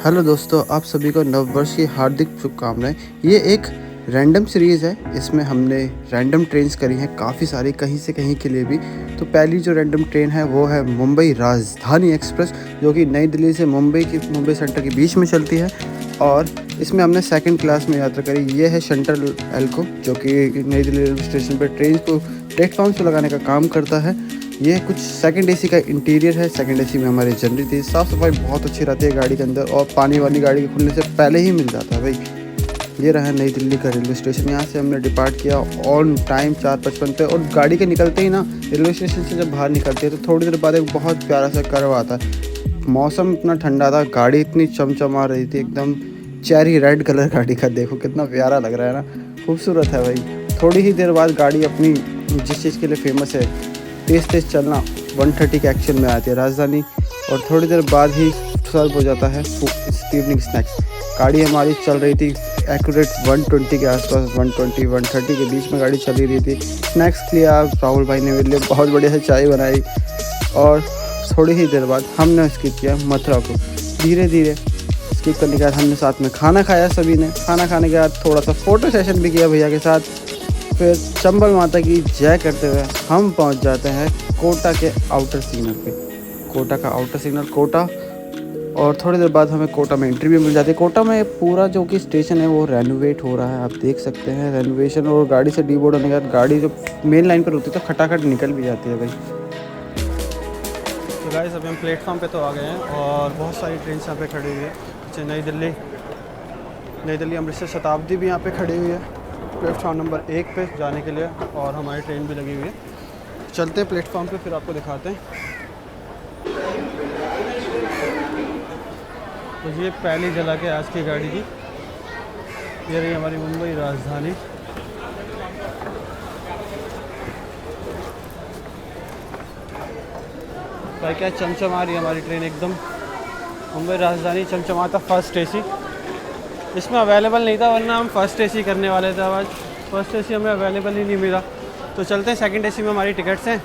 Hello दोस्तों, आप सभी को नववर्ष की हार्दिक शुभकामनाएं। ये एक रैंडम सीरीज़ है। इसमें हमने रैंडम ट्रेन्स करी हैं काफ़ी सारी, कहीं से कहीं के लिए भी। तो पहली जो रैंडम ट्रेन है वो है मुंबई राजधानी एक्सप्रेस, जो कि नई दिल्ली से मुंबई सेंटर के बीच में चलती है। और इसमें हमने सेकंड क्लास में यात्रा करी। ये है सेंट्रल एल्को, जो कि नई दिल्ली रेलवे स्टेशन पर ट्रेन को प्लेटफॉर्म से लगाने का काम करता है। ये कुछ सेकंड एसी का इंटीरियर है। सेकंड एसी में हमारी जर्नी थी। साफ़ सफाई बहुत अच्छी रहती है गाड़ी के अंदर, और पानी वानी गाड़ी के खुलने से पहले ही मिल जाता है भाई। ये रहा नई दिल्ली का रेलवे स्टेशन। यहाँ से हमने डिपार्ट किया ऑन टाइम 4:55 पे। और गाड़ी के निकलते ही ना, रेलवे स्टेशन से जब बाहर निकलते हैं तो थोड़ी देर बाद एक बहुत प्यारा सा कर्व आता है। मौसम इतना ठंडा था, गाड़ी इतनी चमचमा रही थी, एकदम चेरी रेड कलर गाड़ी का। देखो कितना प्यारा लग रहा है ना, खूबसूरत है भाई। थोड़ी ही देर बाद गाड़ी अपनी जिस चीज़ के लिए फेमस है, तेज़ चलना, 130 के एक्शन में आती है राजधानी। और थोड़ी देर बाद ही सर्व हो जाता है इवनिंग स्नैक्स। गाड़ी हमारी चल रही थी एक्यूरेट 120 के आसपास, 120-130 के बीच में गाड़ी चली रही थी। स्नैक्स लिया राहुल भाई ने मेरे लिए, बहुत बढ़िया से चाय बनाई। और थोड़ी ही देर बाद हमने स्किप किया मथुरा को। धीरे धीरे स्किप करने के बाद हमने साथ में खाना खाया। सभी ने खाना खाने के बाद थोड़ा सा फ़ोटो सेशन भी किया भैया के साथ। फिर चंबल माता की जय करते हुए हम पहुंच जाते हैं कोटा के आउटर सिग्नल पे। कोटा का आउटर सिग्नल कोटा। और थोड़ी देर बाद हमें कोटा में एंट्री भी मिल जाती है। कोटा में पूरा जो कि स्टेशन है वो रेनोवेट हो रहा है, आप देख सकते हैं रेनोवेशन। और गाड़ी से डीबोर्ड होने के बाद गाड़ी जो मेन लाइन पर होती है तो खटाखट निकल भी जाती है भाई। तो गाइस अभी हम प्लेटफॉर्म पे तो आ गए हैं, और बहुत सारी ट्रेन यहाँ पे खड़ी हुई है। जैसे नई दिल्ली अमृतसर शताब्दी भी यहाँ पे खड़ी हुई है प्लेटफॉर्म नंबर 1 पे जाने के लिए। और हमारी ट्रेन भी लगी हुई है। चलते हैं प्लेटफॉर्म पे, फिर आपको दिखाते हैं। तो ये पहली झलक है आज की गाड़ी की। ये रही हमारी मुंबई राजधानी। भाई क्या चमचमा रही है हमारी ट्रेन एकदम। Mumbai Rajdhani चमचमाता first AC. इसमें अवेलेबल नहीं था, वरना हम फर्स्ट एसी करने वाले थे। आज फर्स्ट एसी हमें अवेलेबल ही नहीं मिला। तो चलते हैं, सेकंड एसी में हमारी टिकट्स हैं।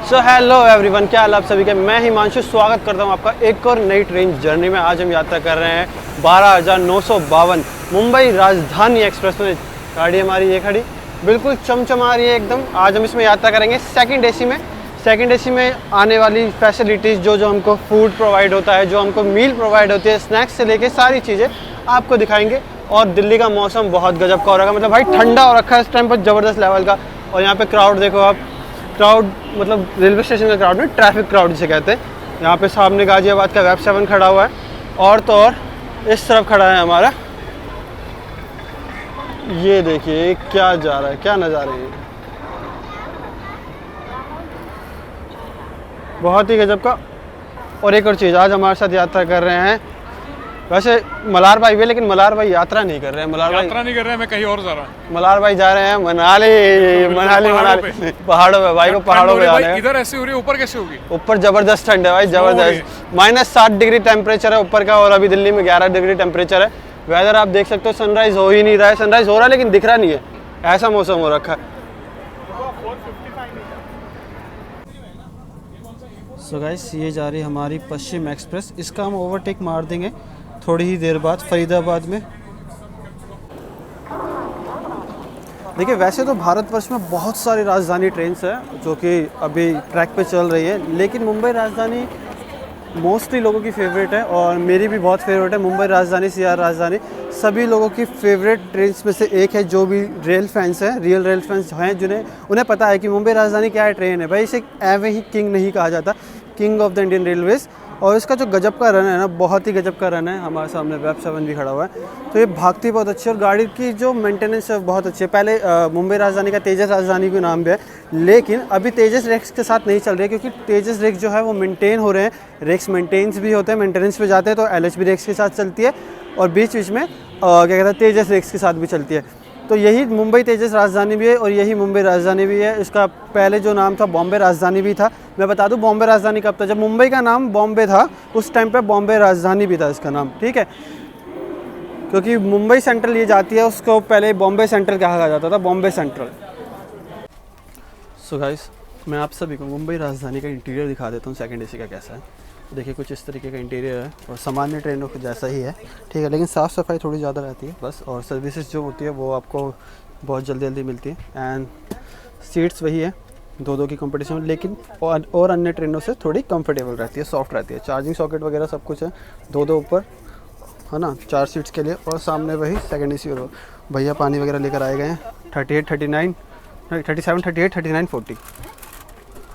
सो हेलो एवरीवन, क्या हाल आप सभी के। मैं हिमांशु स्वागत करता हूं आपका एक और नई ट्रेन जर्नी में। आज हम यात्रा कर रहे हैं 12,952 मुंबई राजधानी एक्सप्रेस में। गाड़ी हमारी ये खड़ी बिल्कुल चमचमा रही है एकदम। आज हम इसमें यात्रा करेंगे सेकंड एसी में। सेकंड एसी में आने वाली फैसिलिटीज़, जो हमको फूड प्रोवाइड होता है, जो हमको मील प्रोवाइड होती है, स्नैक्स से लेके सारी चीज़ें आपको दिखाएंगे। और दिल्ली का मौसम बहुत गजब का हो रहा है, मतलब भाई ठंडा हो रखा है इस टाइम पर, ज़बरदस्त लेवल का। और यहाँ पे क्राउड देखो आप, क्राउड मतलब रेलवे स्टेशन का क्राउड नहीं, ट्रैफिक क्राउड जिसे कहते हैं। यहाँ पे सामने गाजियाबाद का वेब 7 खड़ा हुआ है, और तो और इस तरफ खड़ा है हमारा। ये देखिए क्या जा रहा है, क्या नज़ारा है, बहुत ही गजब का। और एक और चीज़, आज हमारे साथ यात्रा कर रहे हैं, वैसे मलार भाई भी, लेकिन मलार भाई यात्रा नहीं कर रहे हैं। यात्रा नहीं कर रहे हैं, मैं कहीं और जा रहा हूँ। मलार भाई जा रहे हैं मनाली पहाड़ों पे। भाई को पहाड़ों पे जा रहे हैं। इधर ऐसी हो रही है, ऊपर कैसे होगी? ऊपर जबरदस्त ठंड है भाई, जबरदस्त। -7 डिग्री टेम्परेचर है ऊपर का, और अभी दिल्ली में 11 डिग्री टेम्परेचर है। वेदर आप देख सकते हो, सनराइज हो ही नहीं रहा है। सनराइज हो रहा है लेकिन दिख रहा नहीं है, ऐसा मौसम हो रखा है। सो गाइस, ये जा रही हमारी पश्चिम एक्सप्रेस। इसका हम ओवरटेक मार देंगे थोड़ी ही देर बाद फरीदाबाद में। देखिए वैसे तो भारतवर्ष में बहुत सारी राजधानी ट्रेन्स हैं जो कि अभी ट्रैक पे चल रही है, लेकिन मुंबई राजधानी मोस्टली लोगों की फेवरेट है, और मेरी भी बहुत फेवरेट है। मुंबई राजधानी, CR राजधानी सभी लोगों की फेवरेट ट्रेन्स में से एक है। जो भी रेल फैंस हैं, रियल रेल फैंस हैं, उन्हें पता है कि मुंबई राजधानी क्या है, ट्रेन है भाई। इसे एवे ही किंग नहीं कहा जाता, king of the Indian Railways. और इसका जो गजब का रन है ना, बहुत ही गजब का रन है। हमारे सामने वेब 7 भी खड़ा हुआ है। तो ये भागती बहुत अच्छी है, और गाड़ी की जो मेंटेनेंस है बहुत अच्छी है। पहले मुंबई राजधानी का तेजस राजधानी के नाम भी है, लेकिन अभी तेजस रेक्स के साथ नहीं चल रही है, क्योंकि तेजस रेक्स जो है वो मेंटेन हो रहे हैं। रेक्स मेंटेन्स भी होते हैं, मेंटेनेंस पे जाते हैं तो LHB रेक्स के साथ चलती है, और बीच बीच में क्या कहते हैं तेजस रेक्स के साथ भी चलती है। तो यही मुंबई तेजस राजधानी भी है, और यही मुंबई राजधानी भी है। इसका पहले जो नाम था बॉम्बे राजधानी भी था। मैं बता दूं बॉम्बे राजधानी कब था, जब मुंबई का नाम बॉम्बे था उस टाइम पे बॉम्बे राजधानी भी था इसका नाम, ठीक है। क्योंकि मुंबई सेंट्रल ये जाती है, उसको पहले बॉम्बे सेंट्रल कहा जाता था, बॉम्बे सेंट्रल। सो गाइस, मैं आप सभी को मुंबई राजधानी का इंटीरियर दिखा देता हूँ सेकंड एसी का कैसा है। देखिए कुछ इस तरीके का इंटीरियर है और सामान्य ट्रेनों के जैसा ही है, ठीक है, लेकिन साफ़ सफाई थोड़ी ज़्यादा रहती है बस, और सर्विसेज जो होती है वो आपको बहुत जल्दी जल्दी मिलती है। एंड सीट्स वही है, दो दो की कंपटीशन में, लेकिन और अन्य ट्रेनों से थोड़ी कंफर्टेबल रहती है, सॉफ्ट रहती है। चार्जिंग सॉकेट वगैरह सब कुछ है, दो दो ऊपर है ना 4 सीट्स के लिए, और सामने वही सेकंड एसी। और भैया पानी वगैरह लेकर आए गए हैं। 38, 39, 37, 38, 39, 40।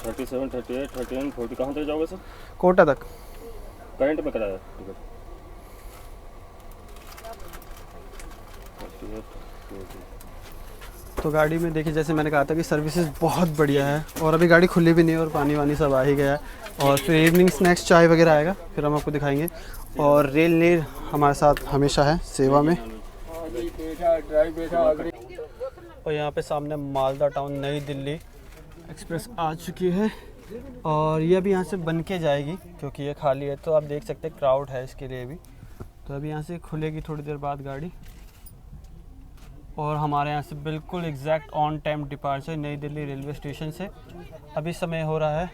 37, 38, 39, 40 कहाँ तक जाओगे सर? कोटा तक। करंट में कराया टिकट? 38, 40। तो गाड़ी में देखिए, जैसे मैंने कहा था कि सर्विसेज बहुत बढ़िया है, और अभी गाड़ी खुली भी नहीं है और पानी वानी सब आ ही गया है। और फिर इवनिंग स्नैक्स चाय वगैरह आएगा, फिर हम आपको दिखाएंगे। और रेल नीर हमारे साथ हमेशा है सेवा में। और यहाँ पे सामने मालदा टाउन नई दिल्ली एक्सप्रेस आ चुकी है, और ये अभी यहाँ से बन के जाएगी क्योंकि ये खाली है। तो आप देख सकते हैं क्राउड है इसके लिए भी। तो अभी यहाँ से खुलेगी थोड़ी देर बाद गाड़ी, और हमारे यहाँ से बिल्कुल एग्जैक्ट ऑन टाइम डिपार्चर नई दिल्ली रेलवे स्टेशन से। अभी समय हो रहा है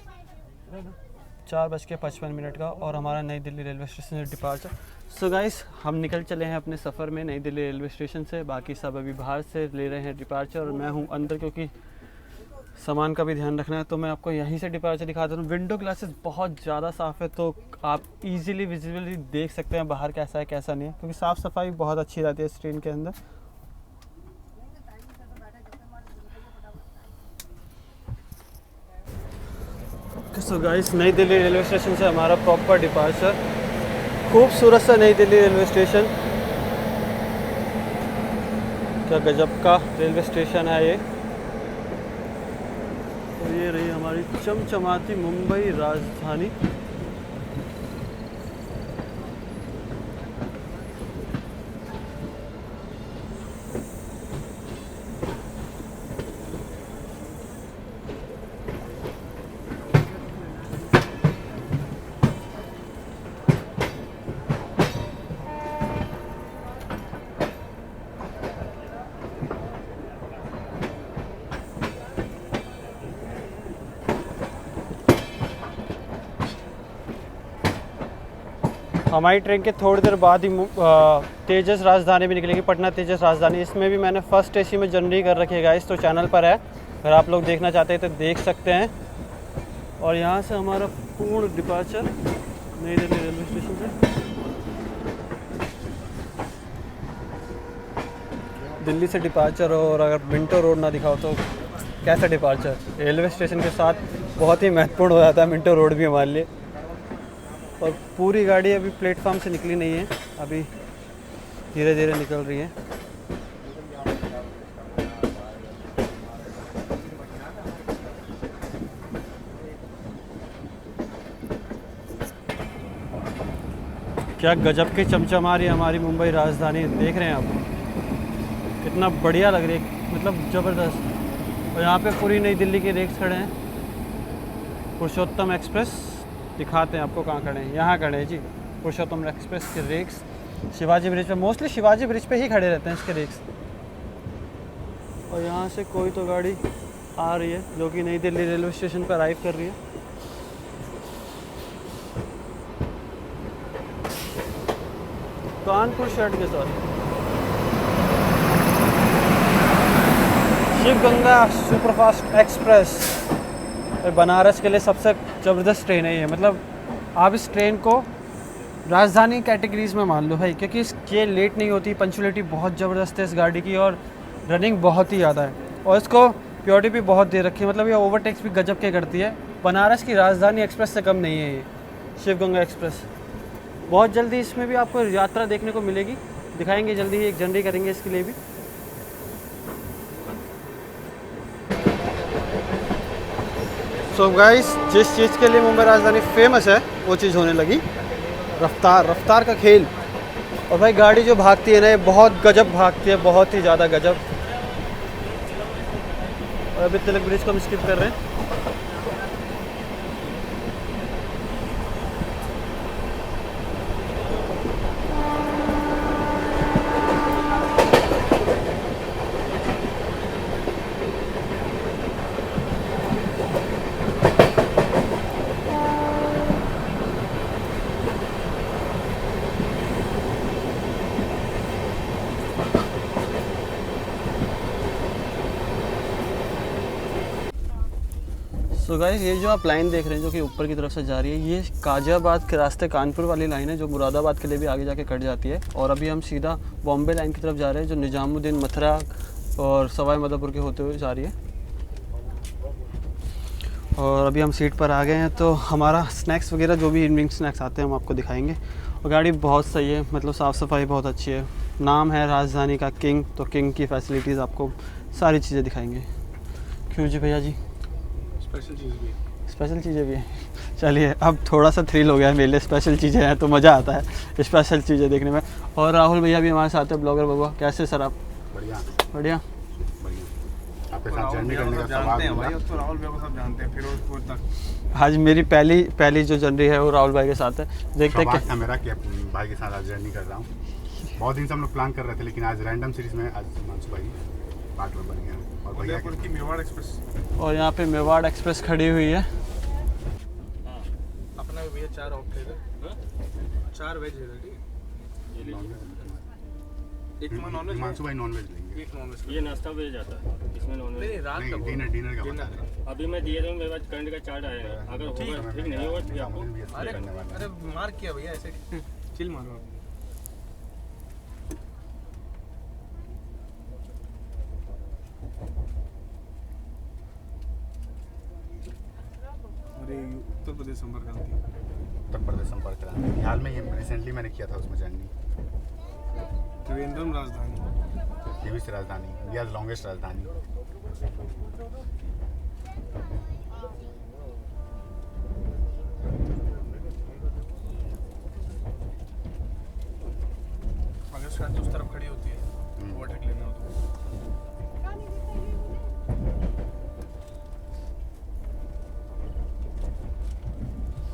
4:55 का, और हमारा नई दिल्ली रेलवे स्टेशन से डिपार्चर। सो गाइस, हम निकल चले हैं अपने सफ़र में नई दिल्ली रेलवे स्टेशन से। बाकी सब अभी बाहर से ले रहे हैं डिपार्चर, और मैं हूँ अंदर क्योंकि सामान का भी ध्यान रखना है। तो मैं आपको यहीं से डिपार्चर दिखा देता हूँ। विंडो ग्लासेस बहुत ज़्यादा साफ़ है, तो आप इजीली विजिबली देख सकते हैं बाहर कैसा है कैसा नहीं है, क्योंकि साफ़ सफाई बहुत अच्छी रहती है इस ट्रेन के अंदर। सो गाइस, नई दिल्ली रेलवे स्टेशन से हमारा प्रॉपर डिपार्चर। खूबसूरत सा नई दिल्ली रेलवे स्टेशन, क्या गजब का रेलवे स्टेशन है ये। और ये रही हमारी चमचमाती मुंबई राजधानी। हमारी ट्रेन के थोड़ी देर बाद ही तेजस राजधानी भी निकलेगी, पटना तेजस राजधानी। इसमें भी मैंने फर्स्ट एसी में जर्नी कर रखी है गाइस, तो चैनल पर है, अगर आप लोग देखना चाहते हैं तो देख सकते हैं। और यहाँ से हमारा पूर्ण डिपार्चर नई दिल्ली रेलवे स्टेशन से। दिल्ली से डिपार्चर हो और अगर मिंटो रोड ना दिखाओ तो कैसा डिपार्चर। रेलवे स्टेशन के साथ बहुत ही महत्वपूर्ण हो जाता है मिंटो रोड भी हमारे लिए। और पूरी गाड़ी अभी प्लेटफॉर्म से निकली नहीं है, अभी धीरे धीरे निकल रही है। क्या गजब की चमचमा रही है हमारी मुंबई राजधानी, देख रहे हैं आप कितना बढ़िया लग रही है, मतलब ज़बरदस्त। और यहाँ पे पूरी नई दिल्ली के रेक्स खड़े हैं। पुरुषोत्तम एक्सप्रेस दिखाते हैं आपको कहाँ खड़े हैं, यहाँ खड़े हैं जी पुरुषोत्तम एक्सप्रेस के रेक्स। शिवाजी ब्रिज पे, मोस्टली शिवाजी ब्रिज पे ही खड़े रहते हैं इसके रेक्स। और यहाँ से कोई तो गाड़ी आ रही है जो कि नई दिल्ली रेलवे स्टेशन पर अराइव कर रही है। कानपुर शर्ट के साथ शिव गंगा सुपरफास्ट एक्सप्रेस बनारस के लिए सबसे ज़बरदस्त ट्रेन है ये। मतलब आप इस ट्रेन को राजधानी कैटेगरीज़ में मान लो भाई, क्योंकि इसके लेट नहीं होती, पंचुअलिटी बहुत ज़बरदस्त है इस गाड़ी की, और रनिंग बहुत ही ज़्यादा है, और इसको प्योरिटी भी बहुत दे रखी है। मतलब ये ओवरटेक्स भी गजब के करती है। बनारस की राजधानी एक्सप्रेस से कम नहीं है ये शिव गंगा एक्सप्रेस। बहुत जल्दी इसमें भी आपको यात्रा देखने को मिलेगी, दिखाएंगे जल्दी ही, एक जर्नी करेंगे इसके लिए भी। सो गाइस, जिस चीज़ के लिए मुंबई राजधानी फेमस है वो चीज़ होने लगी, रफ्तार, रफ्तार का खेल। और भाई गाड़ी जो भागती है ना, ये बहुत गजब भागती है, बहुत ही ज़्यादा गजब। और अभी तिलक ब्रिज को हम स्किप कर रहे हैं। सो गाइस ये जो आप लाइन देख रहे हैं जो कि ऊपर की तरफ से जा रही है, ये गाजियाबाद के रास्ते कानपुर वाली लाइन है जो मुरादाबाद के लिए भी आगे जाके कट जाती है। और अभी हम सीधा बॉम्बे लाइन की तरफ जा रहे हैं जो निजामुद्दीन, मथुरा और सवाई माधोपुर के होते हुए जा रही है। और अभी हम सीट पर आ गए हैं, तो हमारा स्नैक्स वगैरह जो भी इवनिंग स्नैक्स आते हैं हम आपको दिखाएंगे। और गाड़ी बहुत सही है, मतलब साफ़ सफाई बहुत अच्छी है। नाम है राजधानी का किंग, तो किंग की फैसिलिटीज़ आपको सारी चीज़ें दिखाएंगे। क्यों जी भैया जी? स्पेशल चीज़ें भी हैं। चलिए, अब थोड़ा सा थ्रिल हो गया है मेरे लिए, स्पेशल चीज़ें हैं तो मज़ा आता है स्पेशल चीज़ें देखने में। और राहुल भैया भी हमारे साथ है, ब्लॉगर बबुआ। कैसे सर आप? बढ़िया बढ़िया। आपके साथ जर्नी करने का सवाल है भाई। उसको राहुल भैया को सब जानते हैं, फिरोजपुर तक। आज मेरी पहली जो जर्नी है वो राहुल भाई के साथ है। देखते हैं सौभाग्य था मेरा कि भाई के साथ आज जर्नी कर रहा हूँ। बहुत दिन से हम लोग प्लान कर रहे थे, लेकिन आज रैंडम सीरीज में आज हिमांशु भाई पार्टनर बन गया और भैया उदयपुर की मेवाड़ एक्सप्रेस। और यहाँ पे मेवाड़ एक्सप्रेस खड़ी हुई है। अपना भी भैया 4 ऑफ ले दे, 4 वेज ले दे। एक में नॉनवेज, हिमांशु भाई नॉनवेज लेंगे। एक नॉनवेज। ये नाश्ता वेज आता है, इसमें नॉन नहीं वेज। रात का नहीं, डिनर का बता रहे हैं। अभी मैं दिए दूँ, मेरे पास करंट का चार्ट आएगा। अगर होगा ठीक, नहीं होगा फिर आपको भी ऐसे करने वाला है। अरे मार किया भैया ऐसे चिल मारो आप। अरे उत्तर प्रदेश संपर्क क्रांति। उत्तर प्रदेश संपर्क क्रांति हाल में ये रिसेंटली मैंने किया था उसमें जर्नी। त्रिवेंद्रम राजधानी, टीवी से राजधानी, इंडिया लॉन्गेस्ट राजधानी। अगर शायद उस तरफ खड़ी होती है ओवरटेक लेना हो तो।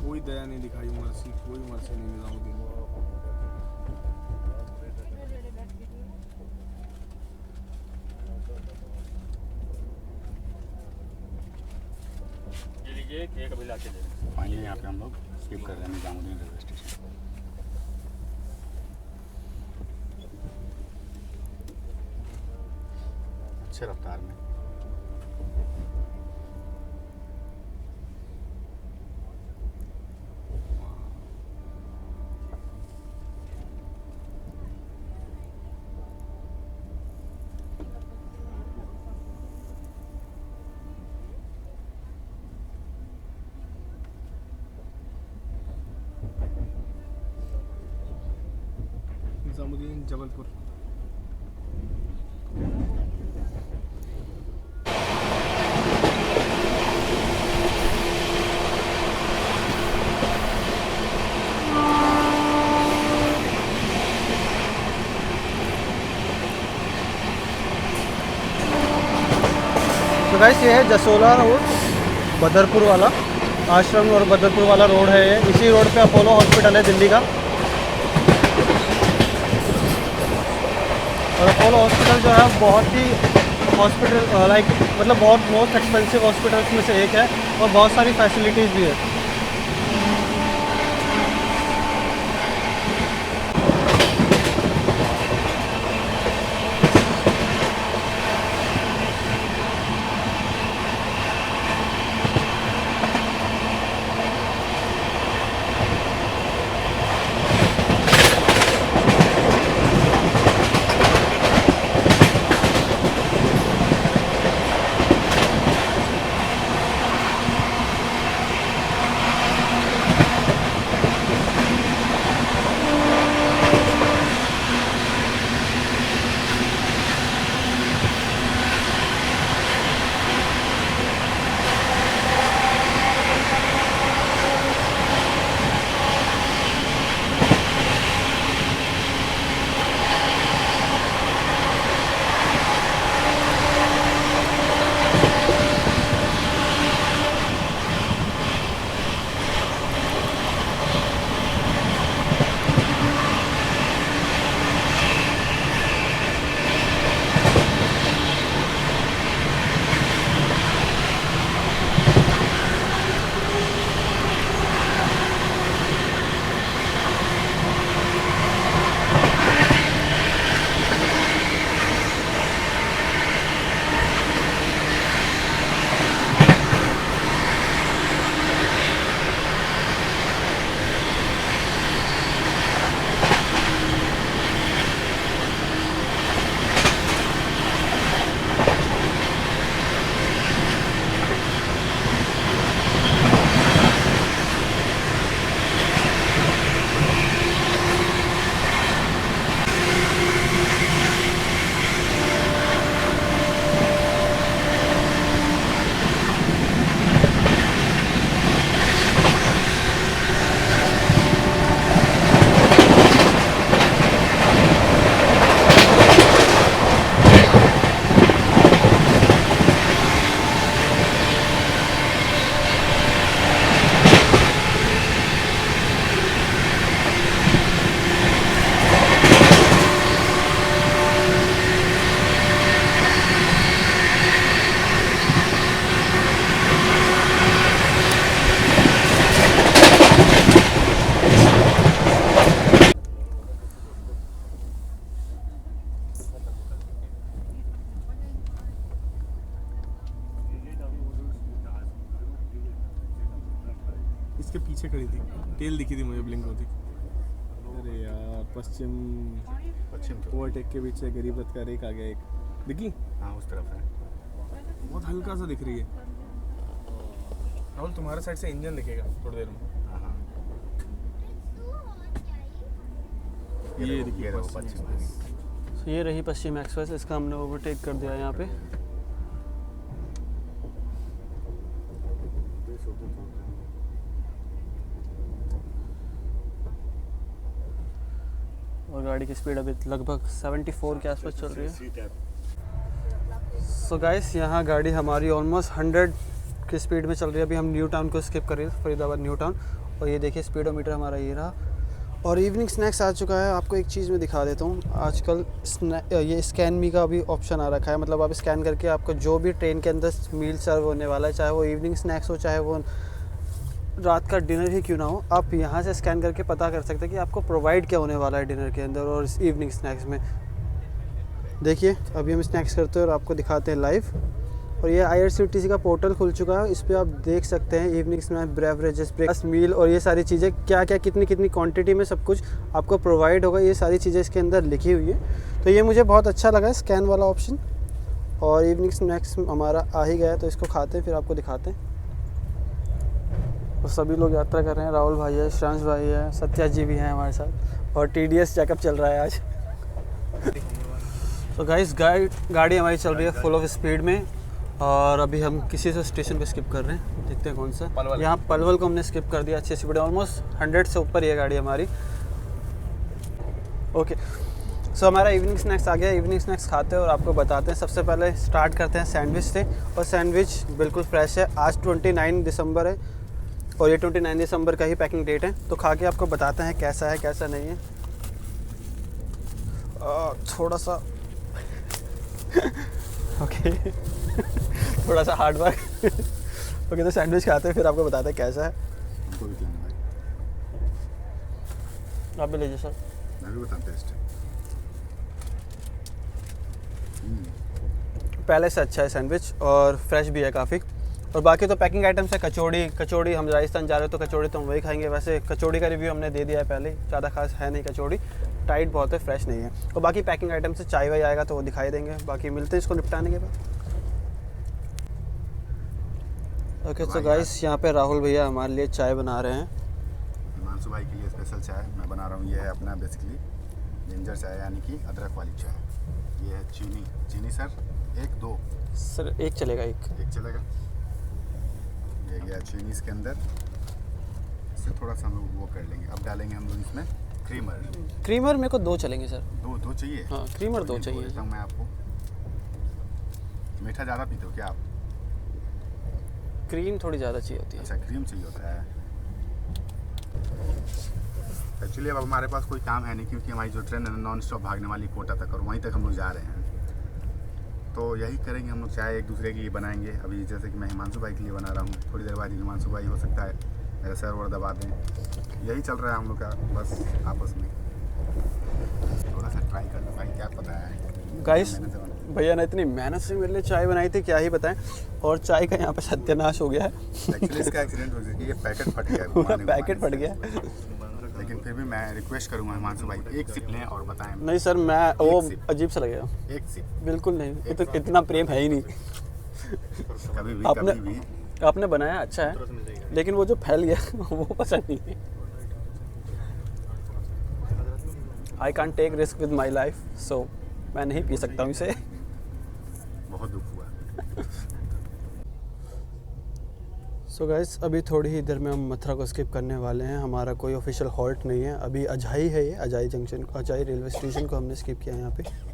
कोई दया नहीं दिखाई, कोई मर्सी नहीं निजामुद्दीन। ये लीजिए, एक अभी ला के दे। फाइनली यहाँ पे हम लोग स्किप कर रहे हैं निजामुद्दीन रेलवे स्टेशन। अच्छे रफ्तार में। निजामुद्दीन जबलपुर। तो गाइस ये है जसोला रोड, बदरपुर वाला आश्रम और बदरपुर वाला रोड है ये। इसी रोड पे अपोलो हॉस्पिटल है दिल्ली का। और अपोलो हॉस्पिटल जो है बहुत ही हॉस्पिटल मतलब बहुत मोस्ट एक्सपेंसिव हॉस्पिटल्स में से एक है और बहुत सारी फैसिलिटीज़ भी है। इसके पीछे खड़ी थी, टेल दिखी थी मुझे ब्लिंक होती। अरे यार पश्चिम तो ओवरटेक के पीछे गरीब रथ का रेक आ गया एक, दिखी? हाँ उस तरफ है। बहुत हल्का सा दिख रही है। राहुल तुम्हारे साइड से इंजन दिखेगा थोड़ी देर में। हाँ हाँ ये देखिए देखो पश्चिम पश्चिम एक्सप्रेस। ये रही पश्चिम एक्सप्रेस, इसका हमने ओवरटेक कर दिया यहाँ पे। और गाड़ी की स्पीड अभी लगभग 74 के आसपास चल रही है। सो गाइस यहाँ गाड़ी हमारी ऑलमोस्ट 100 की स्पीड में चल रही है। अभी हम न्यू टाउन को स्किप कर रहे हैं, फरीदाबाद न्यू टाउन। और ये देखिए स्पीडोमीटर हमारा ये रहा। और इवनिंग स्नैक्स आ चुका है। आपको एक चीज़ मैं दिखा देता हूँ, आजकल ये स्कैन मी का भी ऑप्शन आ रखा है। मतलब आप स्कैन करके आपको जो भी ट्रेन के अंदर मील सर्व होने वाला है, चाहे वो इवनिंग स्नैक्स हो, चाहे वो रात का डिनर ही क्यों ना हो, आप यहाँ से स्कैन करके पता कर सकते हैं कि आपको प्रोवाइड क्या होने वाला है डिनर के अंदर और इवनिंग स्नैक्स में। देखिए अभी हम स्नैक्स करते हैं और आपको दिखाते हैं लाइव। और ये IRCTC का पोर्टल खुल चुका है, इस पर आप देख सकते हैं इवनिंग स्नैक्स, ब्रेवरेजेस, ब्रेकफास्ट, मील और ये सारी चीज़ें क्या क्या कितनी कितनी क्वांटिटी में सब कुछ आपको प्रोवाइड होगा, ये सारी चीज़ें इसके अंदर लिखी हुई है। तो ये मुझे बहुत अच्छा लगा स्कैन वाला ऑप्शन। और इवनिंग स्नैक्स हमारा आ ही गया है, तो इसको खाते हैं फिर आपको दिखाते हैं। और सभी लोग यात्रा कर रहे हैं, राहुल भाई है, श्रांश भाई है, सत्या जी भी हैं हमारे साथ। और TDS चेकअप चल रहा है आज। तो गाइस गाड़ी हमारी चल रही है फुल ऑफ स्पीड में। और अभी हम किसी से स्टेशन पे स्किप कर रहे हैं, देखते हैं कौन सा। यहाँ पलवल को हमने स्किप कर दिया अच्छी स्पीड, ऑलमोस्ट 100 से ऊपर ये गाड़ी हमारी। ओके सो हमारा इवनिंग स्नैक्स आ गया। इवनिंग स्नैक्स खाते हैं और आपको बताते हैं। सबसे पहले स्टार्ट करते हैं सैंडविच से। और सैंडविच बिल्कुल फ्रेश है, आज 29 दिसंबर है और ये 29 दिसंबर का ही पैकिंग डेट है। तो खा के आपको बताते हैं कैसा है कैसा नहीं है। थोड़ा सा ओके थोड़ा सा हार्ड वर्क ओके। तो सैंडविच खाते हैं फिर आपको बताते हैं कैसा है। हमको भी खिलाना भाई, आप भी लीजिए सर। मैं भी बताऊँ टेस्ट। पहले से अच्छा है सैंडविच और फ्रेश भी है काफ़ी। और बाकी तो पैकिंग आइटम्स है, कचौड़ी हम राजस्थान जा रहे हो तो कचौड़ी तो हम वही खाएंगे। वैसे कचौड़ी का रिव्यू हमने दे दिया है पहले, ज़्यादा खास है नहीं कचौड़ी, टाइट बहुत है, फ्रेश नहीं है। और बाकी पैकिंग आइटम से चाय वाय आएगा तो वो दिखाई देंगे। बाकी मिलते हैं इसको निपटाने के बाद। ओके तो गाइस यहाँ पे राहुल भैया हमारे लिए चाय बना रहे हैं। हिमांशु भाई के लिए स्पेशल चाय मैं बना रहा हूँ। ये है अपना बेसिकली जिंजर चाय, यानी कि अदरक वाली चाय। ये है चीनी सर 1-2 सर एक चलेगा, एक चलेगा। ये गया चीनी इसके अंदर, इससे थोड़ा सा हम लोग वो कर लेंगे। अब डालेंगे हम लोग इसमें क्रीमर मेरे को 2 चलेंगे सर। दो चाहिए? हाँ क्रीमर 2 चाहिए। देता हूँ मैं आपको। मीठा ज़्यादा पीते हो क्या आप? क्रीम थोड़ी ज़्यादा चाहिए होती है। अच्छा क्रीम चाहिए होता है। एक्चुअली अब हमारे पास कोई काम है नहीं, क्योंकि हमारी जो ट्रेन है नॉन स्टॉप भागने वाली कोटा तक, और वहीं तक हम लोग जा रहे हैं। तो यही करेंगे हम लोग, चाय एक दूसरे के लिए बनाएंगे। अभी जैसे कि मैं हिमांशु भाई के लिए बना रहा हूँ, थोड़ी देर बाद हिमांशु भाई हो सकता है मेरा सर और दबा दें। यही चल रहा है हम लोग का बस आपस में। थोड़ा सा ट्राई कर लो भाई, क्या पता है। गाइस भैया ने इतनी मेहनत से मेरे लिए चाय बनाई थी, क्या ही बताएं। और चाय का यहाँ पे सत्यानाश हो गया है। एक्चुअली इसका एक्सीडेंट हो गया कि ये पैकेट फट गया है, पूरा पैकेट फट गया। लेकिन फिर भी मैं रिक्वेस्ट करूँगा हिमांशु भाई, एक सिप लें और बताएं। नहीं सर, मैं वो अजीब सा लगेगा। एक सिप बिल्कुल नहीं, इतना प्रेम है ही नहीं। कभी भी आपने बनाया अच्छा है, लेकिन वो जो फैल गया वो पसंद नहीं है। I can't take risk with my life, so मैं नहीं पी सकता हूँ इसे। बहुत दुख हुआ। सो गाइस अभी थोड़ी ही देर में हम मथुरा को स्किप करने वाले हैं। हमारा कोई ऑफिशियल हॉल्ट नहीं है, अभी अजाई है, ये अजाई जंक्शन, अजाई रेलवे स्टेशन को हमने स्किप किया है यहाँ पे।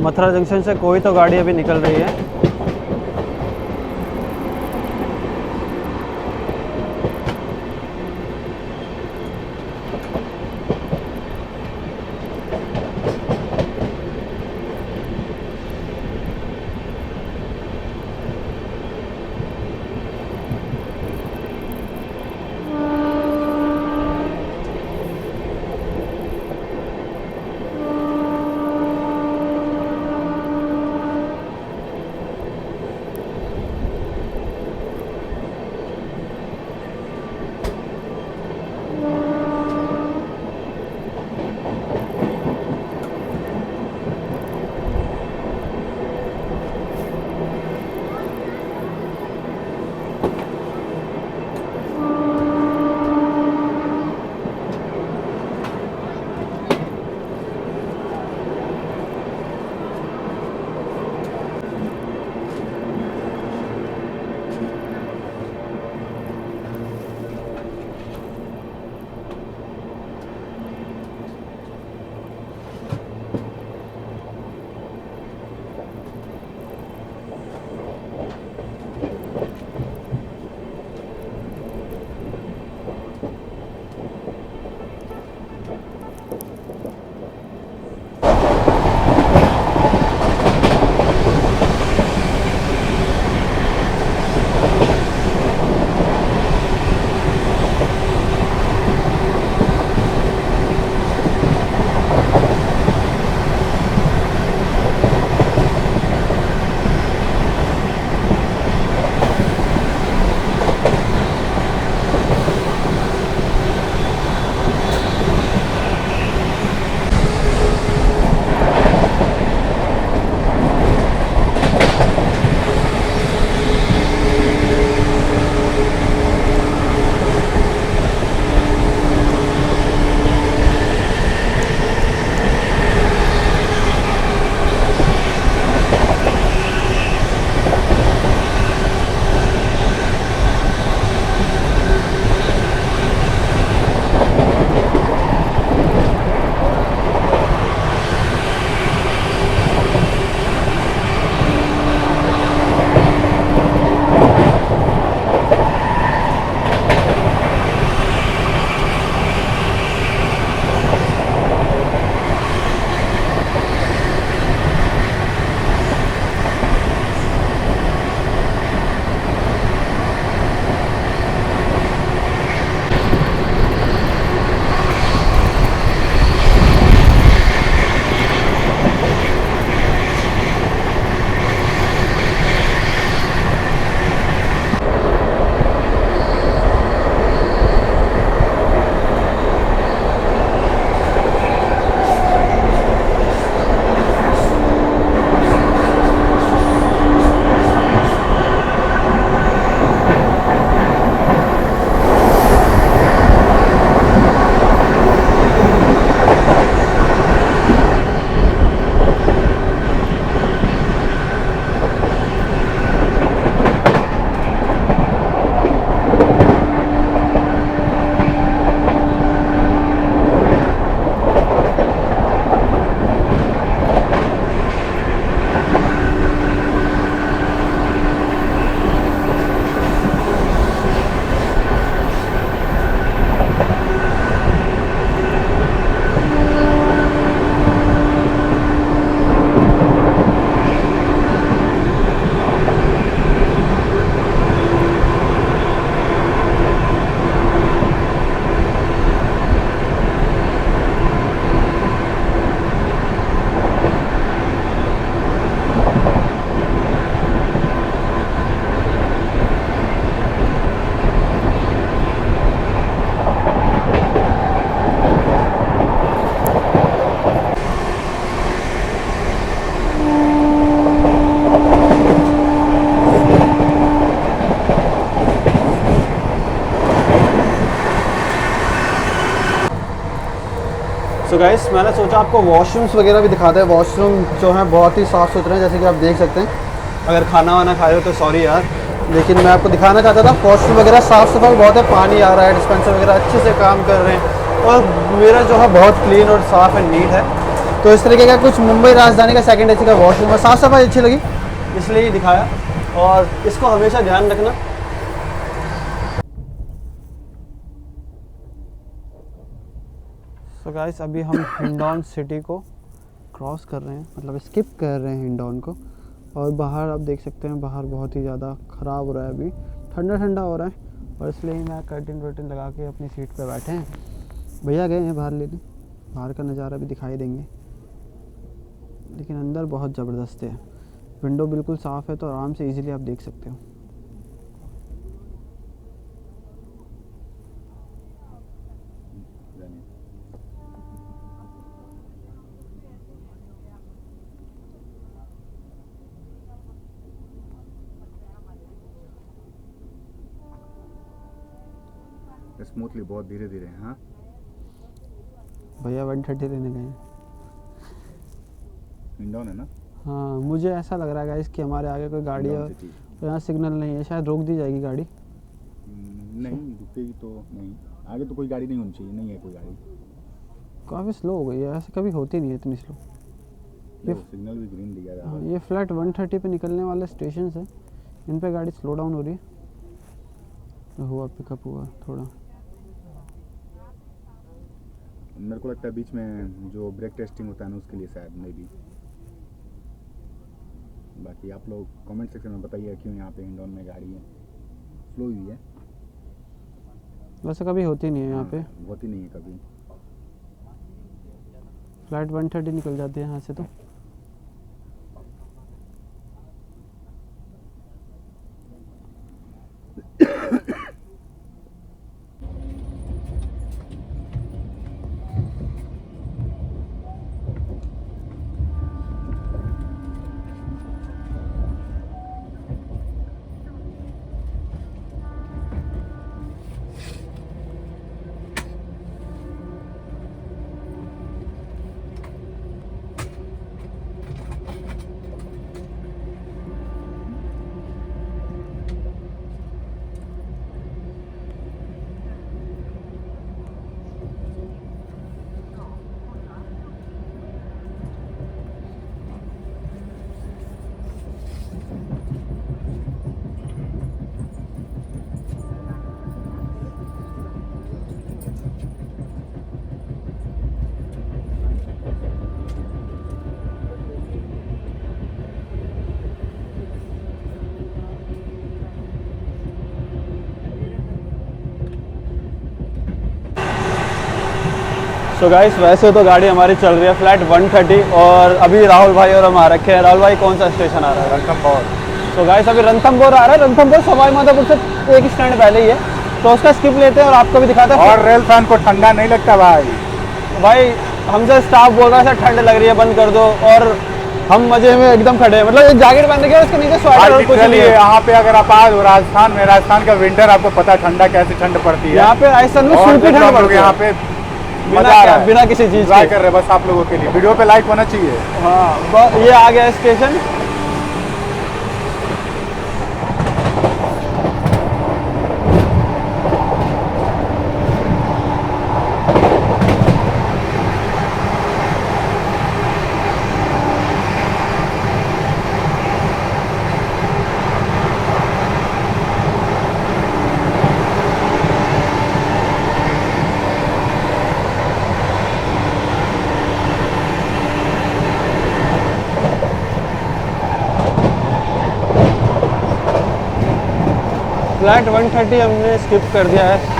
मथुरा जंक्शन से कोई तो गाड़ी अभी निकल रही है। सो गाइस मैंने सोचा आपको वॉशरूम्स वगैरह भी दिखाते हैं। वॉशरूम जो है बहुत ही साफ़ सुथरे हैं, जैसे कि आप देख सकते हैं। अगर खाना वाना खाए हो तो सॉरी यार, लेकिन मैं आपको दिखाना चाहता था वॉशरूम वगैरह साफ़ सफाई बहुत है, पानी आ रहा है, डिस्पेंसर वगैरह अच्छे से काम कर रहे हैं और मेरा जो है बहुत क्लीन और साफ़ एंड नीट है। तो इस तरीके का कुछ मुंबई राजधानी का सेकंड एसी का वॉशरूम है। साफ़ सफाई अच्छी लगी इसलिए ही दिखाया, और इसको हमेशा ध्यान रखना। सो गाइस अभी हम हिंडौन सिटी को क्रॉस कर रहे हैं, मतलब स्किप कर रहे हैं हिंडौन को। और बाहर आप देख सकते हैं, बाहर बहुत ही ज़्यादा ख़राब हो रहा है, अभी ठंडा ठंडा हो रहा है, और इसलिए ही मैं कर्टन वर्टन लगा के अपनी सीट पे बैठे हैं। भैया गए हैं बाहर लेने, बाहर का नज़ारा भी दिखाई देंगे, लेकिन अंदर बहुत ज़बरदस्त है। विंडो बिल्कुल साफ़ है तो आराम से इजीली आप देख सकते हो। स्मूथली, बहुत धीरे धीरे। हाँ भैया 130 लेने गए हैं। हिंडौन है ना? हाँ मुझे ऐसा लग रहा है गाइस कि हमारे आगे कोई गाड़ी है हिंडौन और सिटी। यहाँ सिग्नल नहीं है, शायद रोक दी जाएगी गाड़ी। नहीं रुकेगी तो नहीं, आगे तो कोई गाड़ी नहीं होनी चाहिए, नहीं है कोई गाड़ी। काफ़ी स्लो हो गई है, ऐसे कभी होती नहीं है इतनी स्लो। ये सिग्नल भी ग्रीन दिया जा रहा हाँ, है। ये फ्लैट 130 पे निकलने वाले स्टेशन है, इन पे गाड़ी स्लो डाउन हो रही है। तो हुआ पिकअप हुआ थोड़ा। मेरे को लगता है बीच में जो ब्रेक टेस्टिंग होता है ना उसके लिए शायद मे बी। बाकी आप लोग कमेंट सेक्शन में बताइए क्यों यहाँ पे हिंडौन में गाड़ी है स्लो हुई है। वैसे कभी होती नहीं है यहाँ पे, होती नहीं है कभी। फ्लाइट 130 निकल जाती है यहाँ से तो। सो गाइस वैसे तो गाड़ी हमारी चल रही है फ्लैट 130, और अभी राहुल भाई और हम आ रखे हैं। राहुल भाई कौन सा स्टेशन आ रहा है? रणथंभौर। सो गाइस अभी रणथंभौर आ रहा है। रणथंभौर सवाई माधोपुर से एक स्टैंड पहले ही है, तो उसका स्किप लेते हैं और आपको भी दिखाते हैं। और रेल फैन को ठंडा नहीं लगता भाई हमसे स्टाफ बोल रहा है सर ठंड लग रही है बंद कर दो, और हम मजे में एकदम खड़े हैं। मतलब एक जैकेट पहन के उसके नीचे स्वेटर और कुछ नहीं है। यहाँ पे अगर आप आज राजस्थान में, राजस्थान का विंटर आपको पता ठंडा कैसे ठंड पड़ती है। यहाँ पे राजस्थान में सूखी ठंड पड़ती है। यहाँ पे बिना किसी चीज ट्राई कर रहे हैं बस आप लोगों के लिए। वीडियो पे लाइक होना चाहिए। हाँ ये आ गया स्टेशन। फ्लैट 130 हमने स्किप कर दिया है।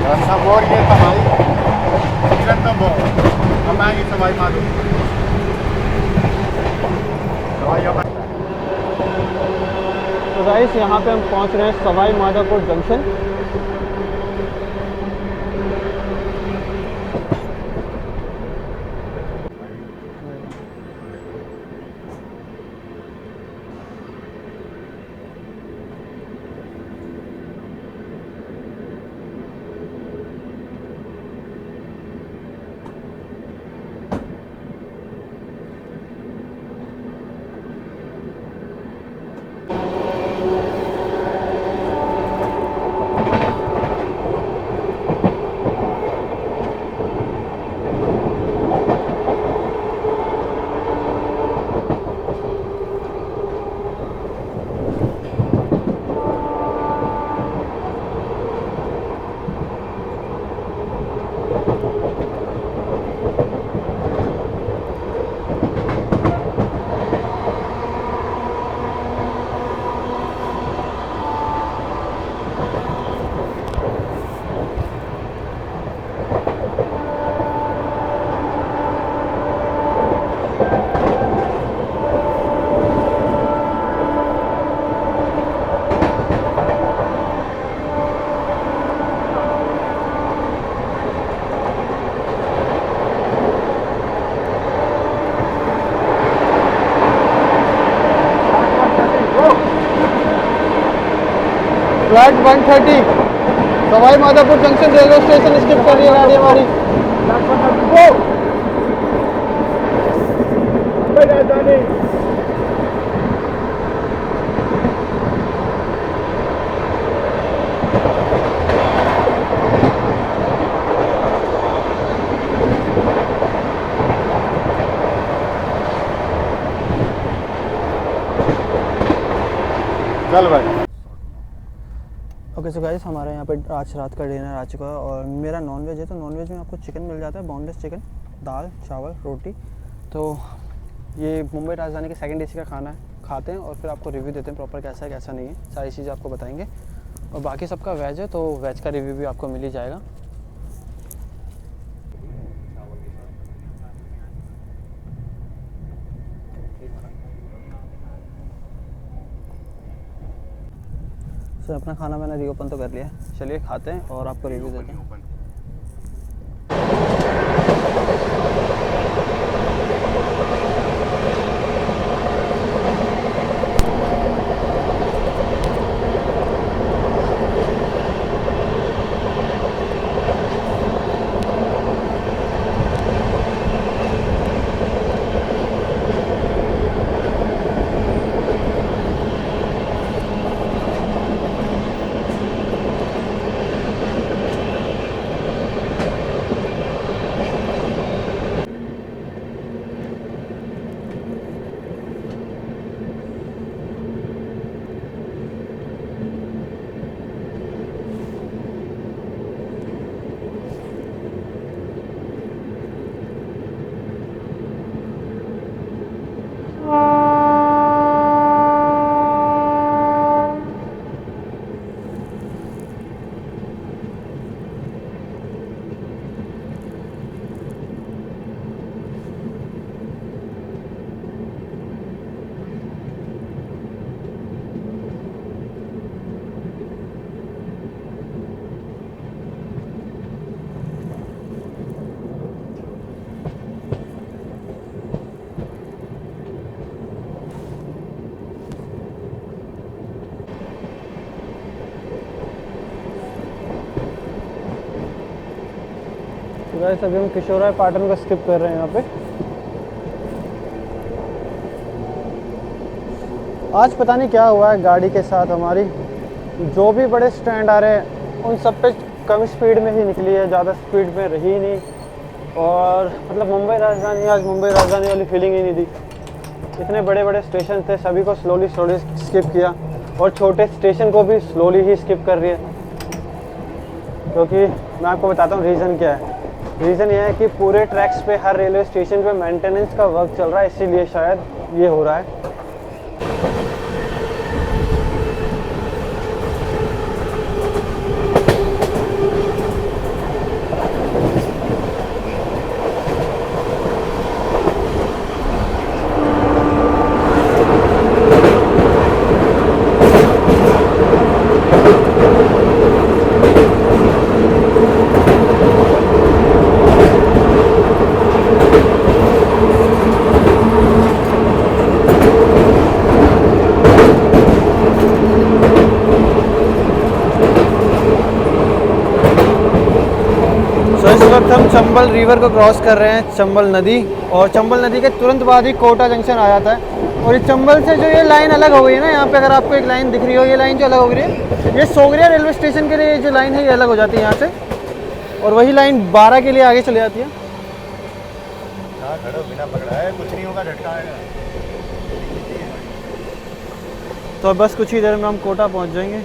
रणथंभौर ये सवाई रणथंभौर हम आएंगे सवाई माधोपुर। तो गाइस यहाँ पे हम पहुँच रहे हैं Sawai Madhopur junction. Flight 130 Sawai Madhopur junction railway station skip कर रही है गाड़ी हमारी। चल भाई। ओके सो गाइस, हमारे यहाँ पे आज रात का डिनर आ चुका है और मेरा नॉनवेज है, तो नॉनवेज में आपको चिकन मिल जाता है, बोनलेस चिकन, दाल चावल रोटी। तो ये मुंबई राजधानी के सेकंड एसी का खाना है, खाते हैं और फिर आपको रिव्यू देते हैं प्रॉपर कैसा है कैसा नहीं है, सारी चीज़ें आपको बताएंगे। और बाकी सबका वेज है तो वेज का रिव्यू भी आपको मिल ही जाएगा। सर अपना खाना मैंने रीओपन तो कर लिया है, चलिए खाते हैं और आपको रिव्यू देते हैं। गाइस अभी हम किशोराय पाटन को स्किप कर रहे हैं यहाँ पे। आज पता नहीं क्या हुआ है गाड़ी के साथ हमारी, जो भी बड़े स्टैंड आ रहे हैं उन सब पे कम स्पीड में ही निकली है, ज़्यादा स्पीड में रही नहीं। और मतलब मुंबई राजधानी आज मुंबई राजधानी वाली फीलिंग ही नहीं दी। इतने बड़े बड़े स्टेशन थे, सभी को स्लोली स्किप किया और छोटे स्टेशन को भी स्लोली ही स्किप कर रही है। क्योंकि मैं आपको बताता हूँ रीज़न क्या है। रीज़न ये है कि पूरे ट्रैक्स पे हर रेलवे स्टेशन पे मेंटेनेंस का वर्क चल रहा है, इसीलिए शायद ये हो रहा है। हम चंबल रिवर को क्रॉस कर रहे हैं, चंबल नदी, और चंबल नदी के तुरंत बाद ही कोटा जंक्शन आ जाता है। और इस चंबल से जो ये लाइन अलग हो गई है ना, यहाँ पे अगर आपको एक लाइन दिख रही हो, ये लाइन जो अलग हो गई है, ये सोगरिया रेलवे स्टेशन के लिए जो लाइन है ये अलग हो जाती है यहाँ से, और वही लाइन 12 के लिए आगे चली जाती है। बिना पकड़ाए कुछ नहीं होगा, झटका आएगा। तो बस कुछ ही देर में हम कोटा पहुँच जाएंगे।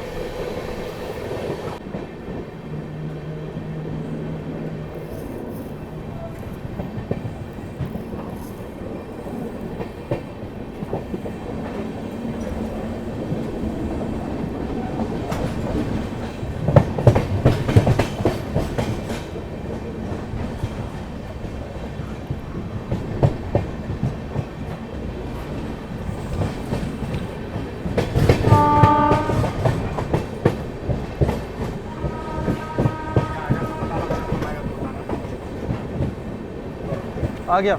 आ गया।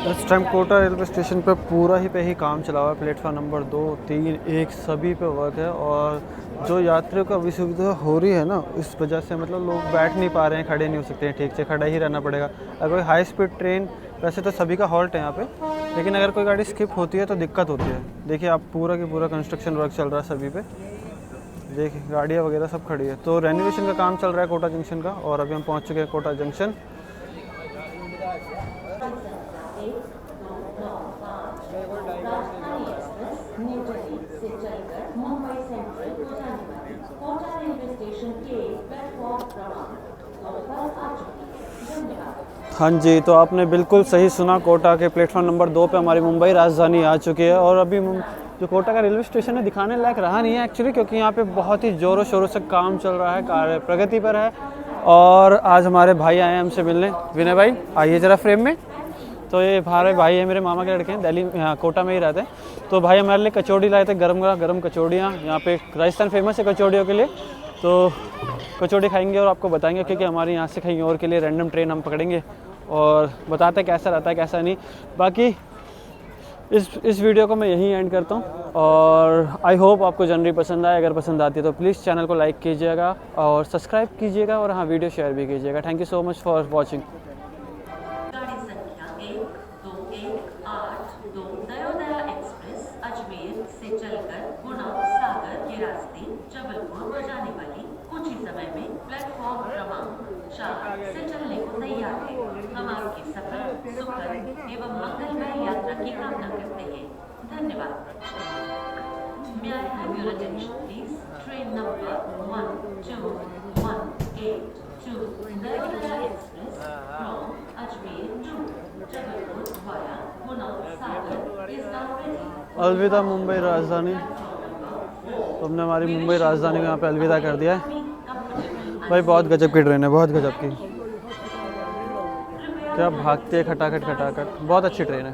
इस टाइम कोटा रेलवे स्टेशन पे पूरा ही काम चला हुआ है। प्लेटफॉर्म नंबर 2, 3, 1 सभी पे वर्क है और जो यात्रियों को असुविधा हो रही है ना, इस वजह से मतलब लोग बैठ नहीं पा रहे हैं, खड़े नहीं हो सकते हैं ठीक से, खड़ा ही रहना पड़ेगा। अगर कोई हाई स्पीड ट्रेन, वैसे तो सभी का हॉल्ट है यहाँ पे, लेकिन अगर कोई गाड़ी स्किप होती है तो दिक्कत होती है। देखिए आप पूरा की पूरा कंस्ट्रक्शन वर्क चल रहा है सभी पे, देखिए गाड़ियाँ वगैरह सब खड़ी है। तो रेनोवेशन का काम चल रहा है कोटा जंक्शन का और अभी हम पहुँच चुके हैं कोटा जंक्शन। हाँ जी, तो आपने बिल्कुल सही सुना, कोटा के प्लेटफॉर्म नंबर 2 पे हमारी मुंबई राजधानी आ चुकी है। और अभी जो कोटा का रेलवे स्टेशन है दिखाने लायक रहा नहीं है एक्चुअली, क्योंकि यहाँ पे बहुत ही ज़ोरों शोरों से काम चल रहा है, कार्य प्रगति पर है। और आज हमारे भाई आए हैं हमसे मिलने। विनय भाई आइए ज़रा फ्रेम में। तो ये हमारे भाई है, मेरे मामा के लड़के हैं, दिल्ली यहाँ कोटा में ही रहते हैं। तो भाई हमारे लिए कचौड़ी लाए थे, गरम कचौड़ियाँ। यहाँ पे राजस्थान फेमस है कचौड़ियों के लिए, तो कचौड़ी खाएंगे और आपको बताएंगे, क्योंकि हमारे यहाँ से कहीं और के लिए रैंडम ट्रेन हम पकड़ेंगे और बताते हैं कैसा रहता है कैसा नहीं। बाकी इस वीडियो को मैं यहीं एंड करता हूँ और आई होप आपको जनरली पसंद आए। अगर पसंद आती है तो प्लीज़ चैनल को लाइक कीजिएगा और सब्सक्राइब कीजिएगा और हाँ, वीडियो शेयर भी कीजिएगा। Thank you so much for watching. गाड़ी संख्या 1218 दयोदया एक्सप्रेस अजमेर से चलकर गुना सागर के रास्ते जबलपुर को जाने वाली कुछ ही समय में प्लेटफॉर्म क्रमांक 4 से चलने को तैयार है। हम आपकी सफल, सुखद एवं मंगलमय यात्रा की कामना करते हैं। धन्यवाद। May I have your attention please? Train number 1218 to Dayodaya Express from Ajmer to Jabalpur via Guna Sagar is now ready. अलविदा मुंबई राजधानी। तुमने हमारी मुंबई राजधानी को यहाँ पे अलविदा कर दिया है भाई। बहुत गजब की ट्रेन है, बहुत गजब की, क्या भागती है खटाखट खटाखट, बहुत अच्छी ट्रेन है।